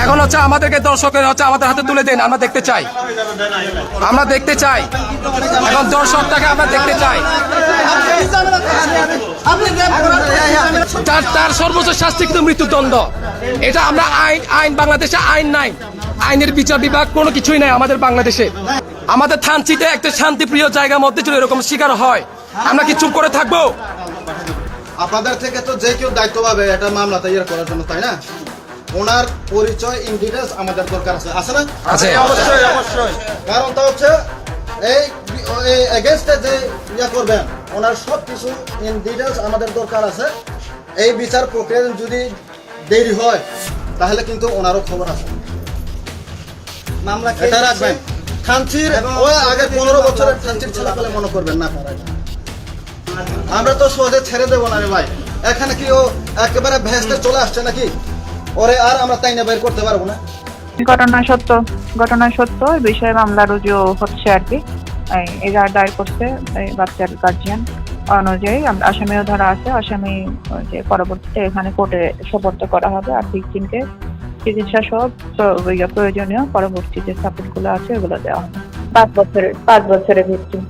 এখন হচ্ছে আমাদেরকে দর্শকের হচ্ছে আমাদের হাতে তুলে দেন, আমরা দেখতে চাই, আমরা দেখতে চাই। এখন দর্শকটাকে আমরা দেখতে চাই। তার সর্বোচ্চ শাস্তি কিন্তু মৃত্যুদণ্ড। এটা আমরা আইন বাংলাদেশে আইন নাই, আইনের বিচার বিভাগ কোনো কিছুই নাই আমাদের বাংলাদেশে। আমাদের থানচিতে একটা শান্তিপ্রিয় জায়গার মধ্যে যদি এরকম শিকার হয়, আমরা কি চুপ করে থাকবো? আপনাদের থেকে তো যে কেউ দায়িত্ব পাবে এটা মামলা তৈরি করার জন্য, তাই না? ওনার পরিচয় ইন ডিটেলস আমাদের দরকার আছে, আছে না? আছে, অবশ্যই অবশ্যই। কারণটা হচ্ছে এই এগেইনস্টে যে ইয়া করবেন, ওনার সব কিছু ইন ডিটেলস আমাদের দরকার আছে। এই বিচার প্রক্রিয়া যদি দেরি হয় তাহলে কিন্তু ওনারও খবর আছে। মামলা এটা রাখবেন। থানচির ওই আগে 15 বছরের থানচির ছেলে পেলে মনে করবেন না। আমরা তো সহজে ছেড়ে দেবো না রে ভাই। এখানে কি ও একেবারে ভেস্তে চলে আসছে নাকি? ওরে আর আমরা তাই না বের করতে পারবো না। ঘটনা সত্য এই বিষয়ে মামলা রুজু হচ্ছে আর কি। এরা দায়ের করছে বাচ্চার গার্জিয়ান অনুযায়ী আসামিও ধরা আছে। আসামি যে পরবর্তীতে এখানে কোর্টে সোপর্দ করা হবে আর ভিকটিমকে চিকিৎসা সহ প্রয়োজনীয় পরবর্তী যে সাপোর্টগুলো আছে ওগুলো দেওয়া হবে। 5 বছরের ভিকটিম।